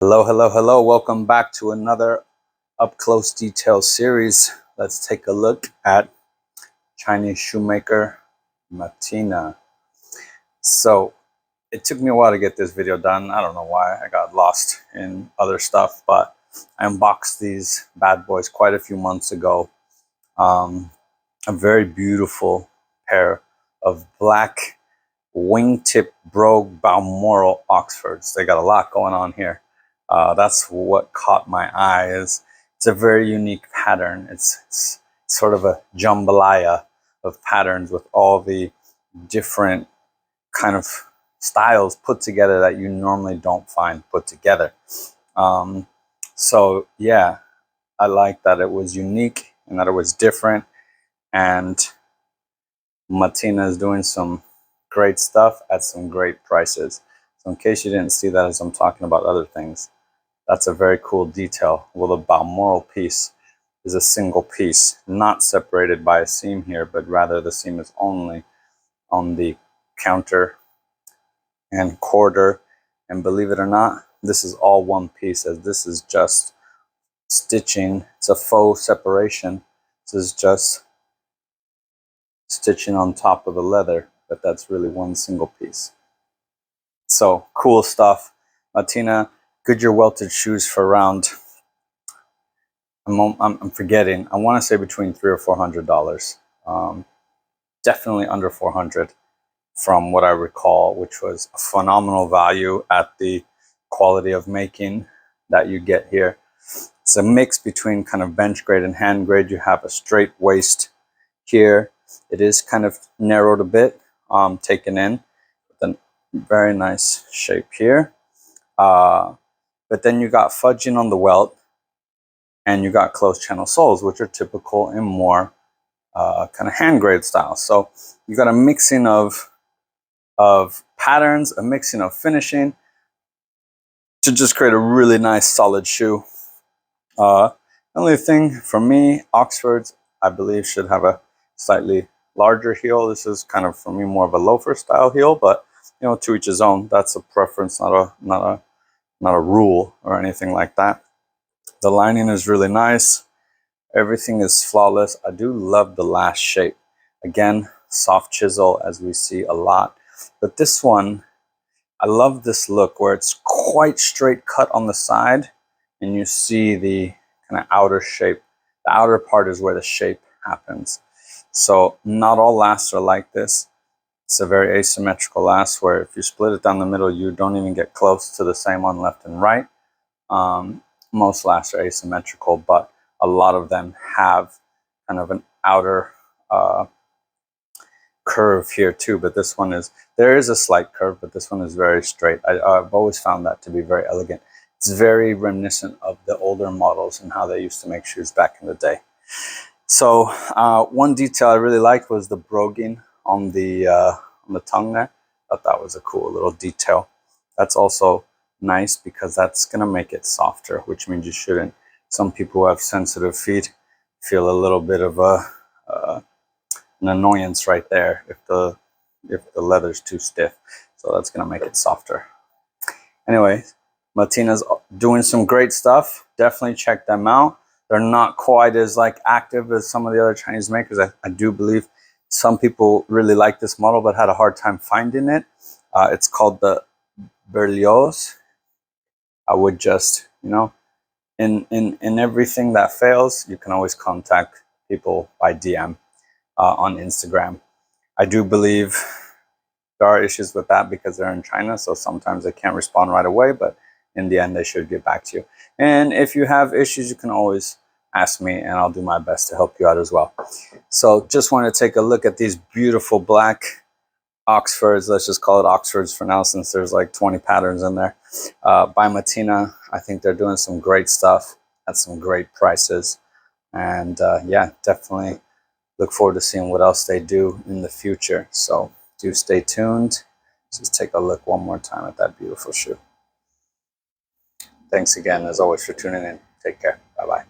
Hello, hello, hello. Welcome back to another up close detail series. Let's take a look at Chinese Shoemaker Mattina. So it took me a while to get this video done. I don't know why. I got lost in other stuff, but I unboxed these bad boys quite a few months ago. A very beautiful pair of black wingtip brogue Balmoral Oxfords. They got a lot going on here. That's what caught my eye. It's a very unique pattern. It's sort of a jambalaya of patterns with all the different kind of styles put together that you normally don't find put together. So yeah, I like that it was unique and that it was different. And Mattina is doing some great stuff at some great prices. So in case you didn't see that as I'm talking about other things, that's a very cool detail. Well, the Balmoral piece is a single piece, not separated by a seam here, but rather the seam is only on the counter and quarter. And believe it or not, this is all one piece, as this is just stitching. It's a faux separation. This is just stitching on top of the leather, but that's really one single piece. So cool stuff. Mattina, Goodyear welted shoes for around, I'm forgetting, I want to say between $300 or $400. Definitely under 400 from what I recall, which was a phenomenal value at the quality of making that you get here. It's a mix between kind of bench grade and hand grade. You have a straight waist here. It is kind of narrowed a bit, taken in with a very nice shape here. But then you got fudging on the welt, and you got closed channel soles, which are typical in more kind of hand grade style. So you got a mixing of patterns, a mixing of finishing to just create a really nice solid shoe. The only thing for me, Oxfords, I believe, should have a slightly larger heel. This is kind of for me more of a loafer style heel, but you know, to each his own. That's a preference, not a rule or anything like that. The lining is really nice. Everything is flawless. I do love the last shape. Again, soft chisel, as we see a lot. But this one, I love this look where it's quite straight cut on the side, and you see the kind of outer shape. The outer part is where the shape happens. So not all lasts are like this. It's a very asymmetrical last where if you split it down the middle, you don't even get close to the same on left and right. Most lasts are asymmetrical, but a lot of them have kind of an outer curve here too, but this one is, there is a slight curve, but this one is very straight. I've always found that to be very elegant. It's very reminiscent of the older models and how they used to make shoes back in the day. So one detail I really liked was the broguing on the tongue there. I thought that was a cool little detail. That's also nice because that's going to make it softer, which means you shouldn't. Some people who have sensitive feet feel a little bit of an annoyance right there if the leather's too stiff. So that's going to make it softer. Anyway, Mattina's doing some great stuff. Definitely check them out. They're not quite as like active as some of the other Chinese makers. I do believe some people really like this model but had a hard time finding it. It's called the Berlioz. I would just, you know, in everything that fails, you can always contact people by DM on Instagram. I do believe there are issues with that because they're in China, so sometimes they can't respond right away, but in the end, they should get back to you. And if you have issues, you can always ask me, and I'll do my best to help you out as well. So just want to take a look at these beautiful black Oxfords. Let's just call it Oxfords for now, since there's like 20 patterns in there. By Mattina. I think they're doing some great stuff at some great prices. And yeah, definitely look forward to seeing what else they do in the future. So do stay tuned. Just take a look one more time at that beautiful shoe. Thanks again, as always, for tuning in. Take care. Bye-bye.